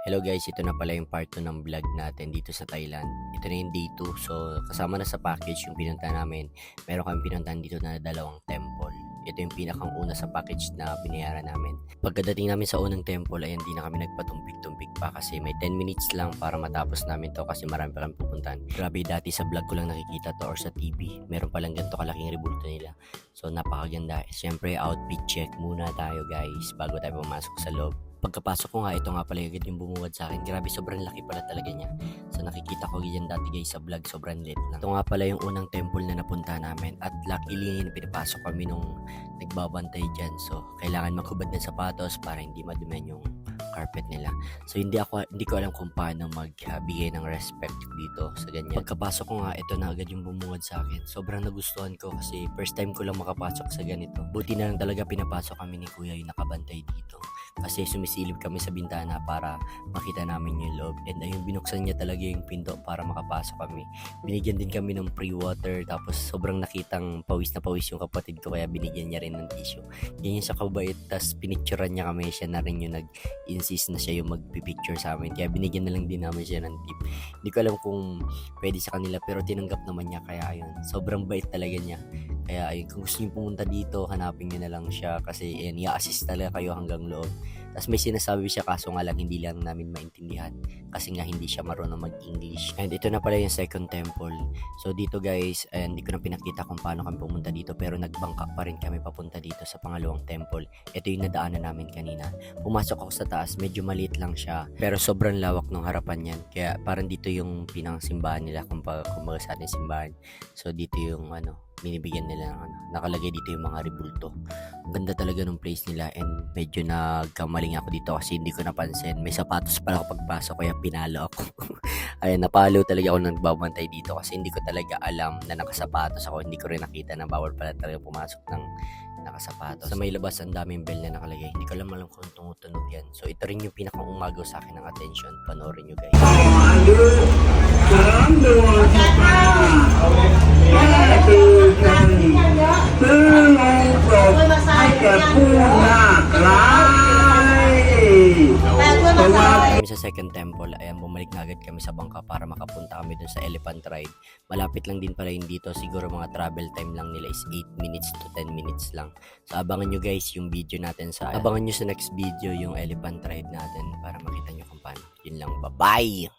Hello guys, ito na pala yung part 2 ng vlog natin dito sa Thailand. Ito na yung day 2. So, kasama na sa package yung pinunta namin. Meron kami pinuntahan dito na dalawang temple. Ito yung pinakang una sa package na binayaran namin. Pagkadating namin sa unang temple, ay hindi na kami nagpatumpik-tumpik pa kasi may 10 minutes lang para matapos namin to kasi marami pa kami pupuntahan. Grabe, dati sa vlog ko lang nakikita to or sa TV. Meron palang ganito kalaking rebulto nila. So, napakaganda. Siyempre, outfit check muna tayo guys bago tayo pumasok sa loob. Pagkapasok ko nga, ito nga pala yung bumuwad sa akin. Grabe, sobrang laki pala talaga niya. So nakikita ko yan dati guys sa vlog, sobrang lit lang. Ito nga pala yung unang temple na napunta namin. At luckily, pinapasok kami nung nagbabantay dyan. So kailangan maghubad ng sapatos para hindi madumen yung carpet nila. So hindi ko alam kung paano magbigay ng respect dito sa ganyan. Pagkapasok ko nga, ito na agad yung bumuwad sa akin. Sobrang nagustuhan ko kasi first time ko lang makapasok sa ganito. Buti na lang talaga pinapasok kami ni kuya yung nakabantay dito. Kasi sumisilip kami sa bintana para makita namin yung loob. And ayun, binuksan niya talaga yung pinto para makapasok kami. Binigyan din kami ng pre-water. Tapos sobrang nakitang pawis na pawis yung kapatid ko. Kaya binigyan niya rin ng tissue. Ganyan siya kabait. Tapos pinicturean niya kami. Siya na rin yung nag-insist na siya yung magpipicture sa amin. Kaya binigyan na lang din namin siya ng tip. Hindi ko alam kung pwede sa kanila. Pero tinanggap naman niya. Kaya ayun, sobrang bait talaga niya. Kaya ayun, kung gusto niyo pumunta dito, hanapin niyo na lang siya. Kasi ayun, i-assist talaga kayo hanggang loob. Tapos may sinasabi siya kaso nga lang hindi lang namin maintindihan kasi nga hindi siya marunong mag-English. And ito na pala yung second temple. So dito guys, hindi ko na pinakita kung paano kami pumunta dito pero nagbangka pa rin kami papunta dito sa pangalawang temple. Ito yung nadaanan namin kanina. Pumasok ako sa taas, medyo maliit lang siya pero sobrang lawak ng harapan niyan. Kaya parang dito yung pinang simbahan nila kumbaga sa ating simbahan. So dito yung binibigyan nila ng nakalagay dito yung mga rebulto. Ang ganda talaga ng place nila and medyo nagkamaling ako dito kasi hindi ko napansin. May sapatos pala ako pagpasok kaya pinalo ako. Ayun, napalo talaga ako nang nagbabantay dito kasi hindi ko talaga alam na nakasapatos ako. Hindi ko rin nakita na bawal pala talaga pumasok ng nakasapatos. Sa may labas ang daming bell na nakalagay. Hindi ko alam kung tumutunog yan. So ito rin yung pinakang umagaw sa akin ng attention. Panoorin nyo guys. Kami sa second temple, ayan, bumalik na agad kami sa bangka para makapunta kami dun sa elephant ride. Malapit lang din pala yun dito, siguro mga travel time lang nila is 8 minutes to 10 minutes lang. So abangan nyo guys yung video natin abangan nyo sa next video yung elephant ride natin para makita nyo kung paano. Yun lang, bye bye!